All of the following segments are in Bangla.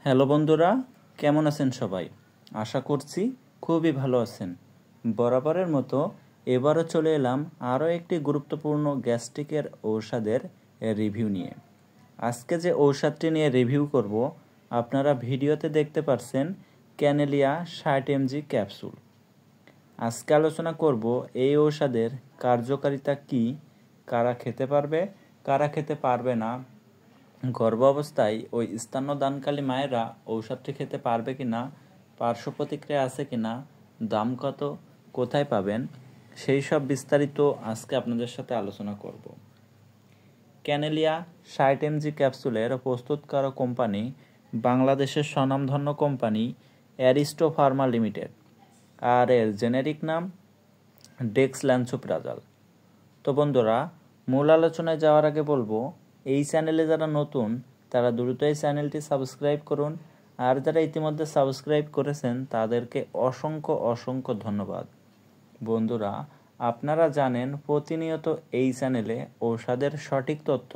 হ্যালো বন্ধুরা, কেমন আছেন সবাই? আশা করছি খুবই ভালো আছেন। বরাবরের মতো এবারও চলে এলাম আরও একটি গুরুত্বপূর্ণ গ্যাস্ট্রিকের ঔষধের রিভিউ নিয়ে। আজকে যে ঔষধটি নিয়ে রিভিউ করব, আপনারা ভিডিওতে দেখতে পাচ্ছেন ক্যানেলিয়া 60 mg ক্যাপসুল। আজকে আলোচনা করব এই ঔষধের কার্যকারিতা কী, কারা খেতে পারবে, কারা খেতে পারবে না, গর্ভ অবস্থায় ওই স্তন্যদানকালী মায়েরা ঔষধটি খেতে পারবে কি না, পার্শ্ব প্রতিক্রিয়া আছে কি না, দাম কত, কোথায় পাবেন, সেই সব বিস্তারিত আজকে আপনাদের সাথে আলোচনা করব। ক্যানেলিয়া 60 mg ক্যাপসুলের প্রস্তুতকারক কোম্পানি বাংলাদেশের স্বনামধন্য কোম্পানি অ্যারিস্টো ফার্মা লিমিটেড, আর এর জেনেরিক নাম ডেক্সল্যান্সোপ্রাজল। তো বন্ধুরা, মূল আলোচনায় যাওয়ার আগে বলবো, এই চ্যানেলে যারা নতুন তারা দ্রুত এই চ্যানেলটি সাবস্ক্রাইব করুন, আর যারা ইতিমধ্যে সাবস্ক্রাইব করেছেন তাদেরকে অসংখ্য অসংখ্য ধন্যবাদ। বন্ধুরা, আপনারা জানেন প্রতিনিয়ত এই চ্যানেলে ঔষধের সঠিক তথ্য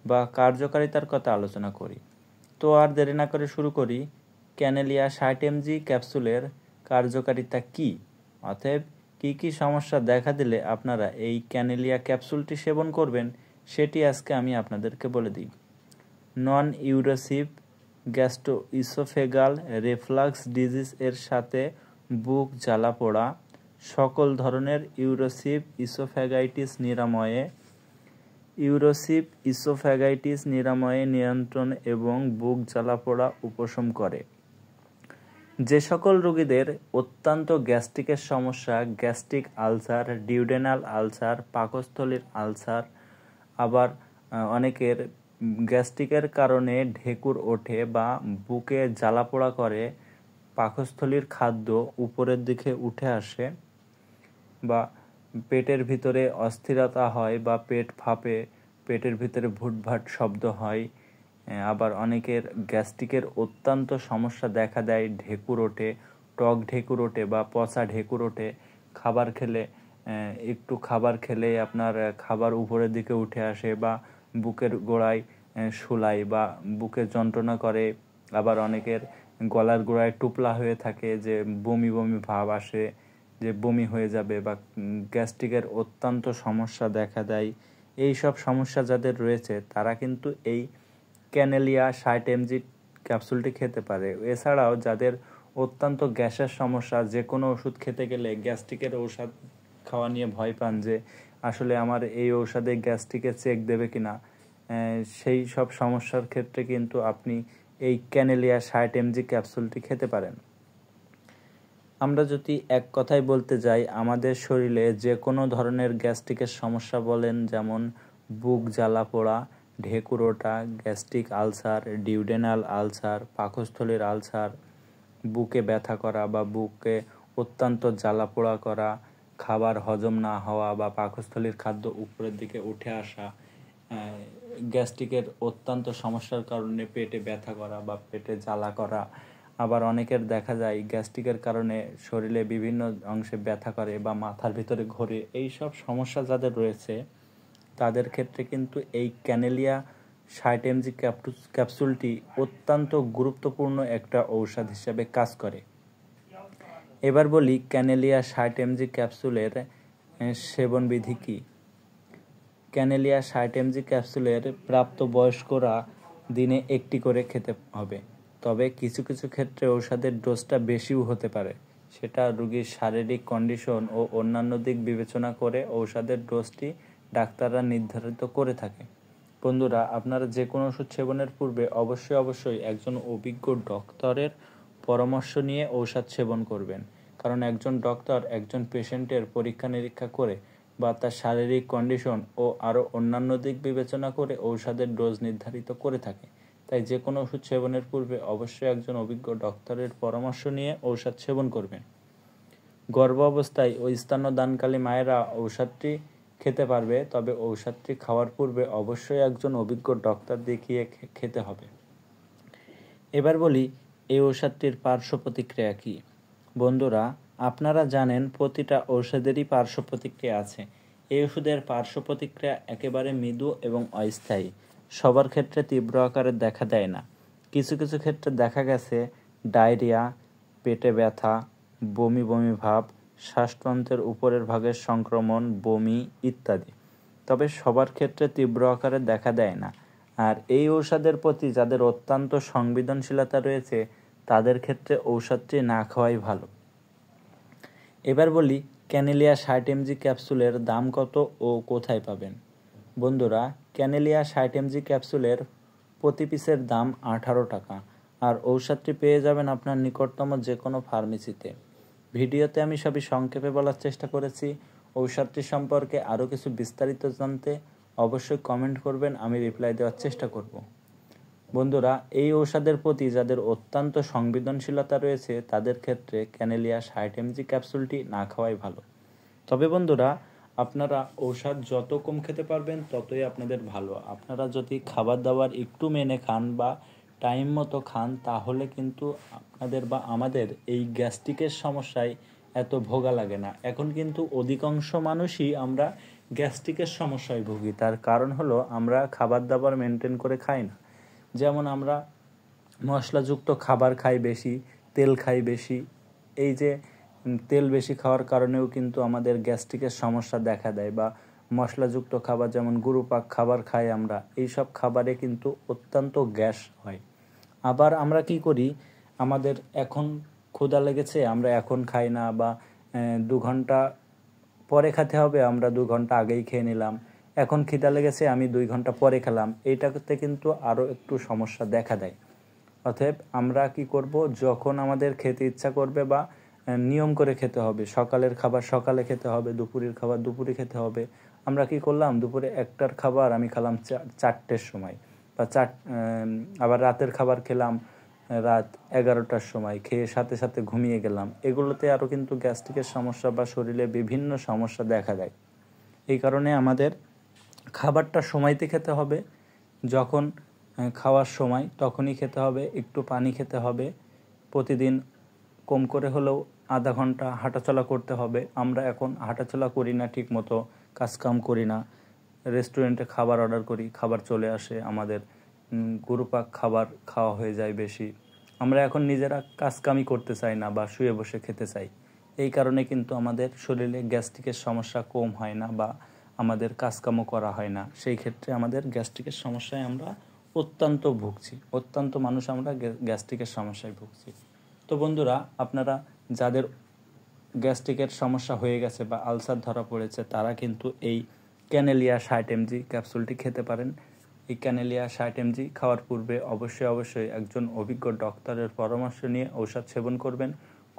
বা কার্যকারিতার কথা আলোচনা করি। তো আর দেরি না করে শুরু করি। ক্যানেলিয়া 60 mg ক্যাপসুলের কার্যকারিতা কী, অতএব কী কী সমস্যা দেখা দিলে আপনারা এই ক্যানেলিয়া ক্যাপসুলটি সেবন করবেন, সেটি আজকে আমি আপনাদেরকে বলে দিই। নন ইউরোসিভ গ্যাস্ট্রোইসোফেগাল রিফ্লাক্স ডিজিজ এর সাথে বুক জ্বালা পোড়া, সকল ধরনের ইউরোসিভ ইসোফ্যাগাইটিস নিরাময়ে নিয়ন্ত্রণ এবং বুক জ্বালা পোড়া উপশম করে। যে সকল রোগীদের অত্যন্ত গ্যাস্ট্রিকের সমস্যা, গ্যাস্ট্রিক আলসার, ডিউডেনাল আলসার, পাকস্থলীর আলসার, আবার অনেকের গ্যাস্ট্রিকের কারণে ঢেকুর ওঠে বা বুকে জ্বালাপোড়া করে, পাকস্থলীর খাদ্য উপরের দিকে উঠে আসে, বা পেটের ভিতরে অস্থিরতা হয় বা পেট ফাঁপে, পেটের ভিতরে ভুটভাট শব্দ হয়, আবার অনেকের গ্যাস্ট্রিকের অত্যন্ত সমস্যা দেখা দেয়, ঢেকুর ওঠে, টক ঢেকুর ওঠে বা পচা ঢেকুর ওঠে, একটু খাবার খেলে আপনার খাবার উপরের দিকে উঠে আসে বা বুকের গোড়ায় শুলাই বা বুকে যন্ত্রণা করে, আবার অনেকের গলার গোড়ায় টুপলা হয়ে থাকে, যে বমি বমি ভাব আসে, যে বমি হয়ে যাবে, বা গ্যাস্ট্রিকের অত্যন্ত সমস্যা দেখা দেয়। এই সব সমস্যা যাদের রয়েছে তারা কিন্তু এই ক্যানেলিয়া 60 mg ক্যাপসুলটি খেতে পারে। এছাড়াও যাদের অত্যন্ত গ্যাসের সমস্যা, যে কোনো ওষুধ খেতে গেলে গ্যাস্ট্রিকের ঔষধ খাওয়া নিয়ে ভয় পান, যে আসলে আমার এই ঔষধে গ্যাস্ট্রিকের চেক দেবে কিনা, সেই সব সমস্যার ক্ষেত্রে কিন্তু আপনি এই ক্যানেলিয়া 60 mg ক্যাপসুলটি খেতে পারেন। আমরা যদি এক কথায় বলতে যাই, আমাদের শরীরে যে কোনো ধরনের গ্যাস্ট্রিকের সমস্যা বলেন, যেমন বুক জ্বালা পোড়া, ঢেকুর ওঠা, গ্যাস্ট্রিক আলসার, ডিউডেনাল আলসার, পাকস্থলীর আলসার, বুকে ব্যথা করা বা বুকে অত্যন্ত জ্বালা পোড়া করা, খাবার হজম না হওয়া বা পাকস্থলীর খাদ্য উপরের দিকে উঠে আসা, গ্যাস্ট্রিকের অত্যন্ত সমস্যার কারণে পেটে ব্যথা করা বা পেটে জ্বালা করা, আবার অনেকের দেখা যায় গ্যাস্ট্রিকের কারণে শরীরে বিভিন্ন অংশে ব্যথা করে বা মাথার ভিতরে ঘোরে। এই সব সমস্যা যাদের রয়েছে তাদের ক্ষেত্রে কিন্তু এই ক্যানেলিয়া 60 mg ক্যাপসুলটি অত্যন্ত গুরুত্বপূর্ণ একটা ঔষধ হিসেবে কাজ করে। এবার বলি ক্যানেলিয়া 60 mg ক্যাপসুলের সেবনবিধি কী। ক্যানেলিয়া 60 mg ক্যাপসুলের প্রাপ্তবয়স্করা দিনে একটি করে খেতে হবে, তবে কিছু কিছু ক্ষেত্রে ঔষধের ডোজটা বেশিও হতে পারে। সেটা রোগীর শারীরিক কন্ডিশন ও অন্যান্য দিক বিবেচনা করে ঔষধের ডোজটি ডাক্তাররা নির্ধারিত করে থাকে। বন্ধুরা, আপনারা যে কোনো ওষুধ সেবনের পূর্বে অবশ্যই একজন অভিজ্ঞ ডক্টরের পরামর্শ নিয়ে ঔষধ সেবন করবেন, কারণ একজন ডক্টর একজন পেশেন্টের পরীক্ষা নিরীক্ষা করে বা তার শারীরিক কন্ডিশন ও আরও অন্যান্য দিক বিবেচনা করে ঔষধের ডোজ নির্ধারিত করে থাকে। তাই যে কোনো ওষুধ সেবনের পূর্বে অবশ্যই একজন অভিজ্ঞ ডক্টরের পরামর্শ নিয়ে ঔষধ সেবন করবেন। গর্ভ অবস্থায় ও স্তন্যদানকালী মায়েরা ঔষধটি খেতে পারবে, তবে ঔষধটি খাওয়ার পূর্বে অবশ্যই একজন অভিজ্ঞ ডক্টর দেখিয়ে খেতে হবে। এবার বলি এই ঔষধটির পার্শ্ব প্রতিক্রিয়া কী। বন্ধুরা, আপনারা জানেন প্রতিটা ঔষধেরই পার্শ্ব প্রতিক্রিয়া আছে। এই ওষুধের পার্শ্ব প্রতিক্রিয়া একেবারে মৃদু এবং অস্থায়ী, সবার ক্ষেত্রে তীব্র আকারে দেখা দেয় না। কিছু কিছু ক্ষেত্রে দেখা গেছে ডায়রিয়া, পেটে ব্যথা, বমি বমি ভাব, শ্বাসতন্ত্রের উপরের ভাগের সংক্রমণ, বমি ইত্যাদি। তবে সবার ক্ষেত্রে তীব্র আকারে দেখা দেয় না। আর এই ঔষধের প্রতি যাদের অত্যন্ত সংবেদনশীলতা রয়েছে তাদের ক্ষেত্রে ঔষধটি না খাওয়াই ভালো। এবার বলি ক্যানেলিয়া 60 mg ক্যাপসুলের দাম কত ও কোথায় পাবেন। বন্ধুরা, ক্যানেলিয়া 60 mg ক্যাপসুলের প্রতি পিসের দাম 18 টাকা। আর ঔষধটি পেয়ে যাবেন আপনার নিকটতম যে কোনো ফার্মেসিতে। ভিডিওতে আমি সবই সংক্ষেপে বলার চেষ্টা করেছি। ঔষধটি সম্পর্কে আরও কিছু বিস্তারিত জানতে অবশ্যই কমেন্ট করবেন, আমি রিপ্লাই দেওয়ার চেষ্টা করব। বন্ধুরা, এই ঔষধের প্রতি যাদের অত্যন্ত সংবেদনশীলতা রয়েছে তাদের ক্ষেত্রে ক্যানেলিয়া 60 mg ক্যাপসুলটি না খাওয়াই ভালো। তবে বন্ধুরা, আপনারা ঔষধ যত কম খেতে পারবেন ততই আপনাদের ভালো। আপনারা যদি খাবার দাবার একটু মেনে খান বা টাইম মতো খান তাহলে কিন্তু আপনাদের বা আমাদের এই গ্যাস্ট্রিকের সমস্যায় এত ভোগা লাগে না। এখন কিন্তু অধিকাংশ মানুষই আমরা গ্যাস্ট্রিকের সমস্যায় ভুগি। তার কারণ হলো আমরা খাবার দাবার মেনটেন করে খাই না। যেমন আমরা মশলাযুক্ত খাবার খাই বেশি, তেল খাই বেশি। এই যে তেল বেশি খাওয়ার কারণেও কিন্তু আমাদের গ্যাস্ট্রিকের সমস্যা দেখা দেয়। বা মশলাযুক্ত খাবার যেমন গুরুপাক খাবার খাই আমরা, এইসব খাবারে কিন্তু অত্যন্ত গ্যাস হয়। আবার আমরা কি করি, আমাদের এখন ক্ষুধা লেগেছে আমরা এখন খাই না, বা 2 ঘন্টা পরে খেতে হবে আমরা 2 ঘন্টা আগেই খেয়ে নিলাম। এখন খিদা লেগেছে আমি 2 ঘন্টা পরে খেলাম, এইটাতে কিন্তু আরও একটু সমস্যা দেখা দেয়। অতএব আমরা কি করব, যখন আমাদের খেতে ইচ্ছা করবে বা নিয়ম করে খেতে হবে, সকালের খাবার সকালে খেতে হবে, দুপুরের খাবার দুপুরে খেতে হবে। আমরা কি করলাম, দুপুরে 1টার খাবার আমি খেলাম 4টের সময়, বা আবার রাতের খাবার খেলাম রাত 11টার সময়, খেয়ে সাথে সাথে ঘুমিয়ে গেলাম। এগুলোতে আরও কিন্তু গ্যাস্ট্রিকের সমস্যা বা শরীরে বিভিন্ন সমস্যা দেখা দেয়। এই কারণে আমাদের খাবারটা সময়তে খেতে হবে, যখন খাওয়ার সময় তখনই খেতে হবে। একটু পানি খেতে হবে, প্রতিদিন কম করে হলেও আধা ঘন্টা হাঁটাচলা করতে হবে। আমরা এখন হাঁটাচলা করি না, ঠিক মতো কাজকাম করি না, রেস্টুরেন্টে খাবার অর্ডার করি, খাবার চলে আসে, আমাদের গুরুপাক খাবার খাওয়া হয়ে যায় বেশি। আমরা এখন নিজেরা কাজকামই করতে চাই না বা শুয়ে বসে খেতে চাই। এই কারণে কিন্তু আমাদের শরীরে গ্যাস্ট্রিকের সমস্যা কম হয় না বা আমাদের কাজকামও করা হয় না। সেই ক্ষেত্রে আমাদের গ্যাস্ট্রিকের সমস্যায় আমরা অত্যন্ত ভুগছি, অত্যন্ত মানুষ আমরা গ্যাস্ট্রিকের সমস্যায় ভুগছি। তো বন্ধুরা, আপনারা যাদের গ্যাস্ট্রিকের সমস্যা হয়ে গেছে বা আলসার ধরা পড়েছে তারা কিন্তু এই ক্যানেলিয়া 60 mg ক্যাপসুলটি খেতে পারেন। এই ক্যানেলিয়া 60 mg খাওয়ার পূর্বে অবশ্যই একজন অভিজ্ঞ ডক্টরের পরামর্শ নিয়ে ঔষধ সেবন করবেন।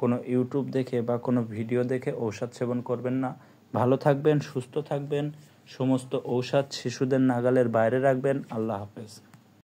কোনো ইউটিউব দেখে বা কোনো ভিডিও দেখে ঔষধ সেবন করবেন না। ভালো থাকবেন, সুস্থ থাকবেন। সমস্ত ঔষধ শিশুদের নাগালের বাইরে রাখবেন। আল্লাহ হাফেজ।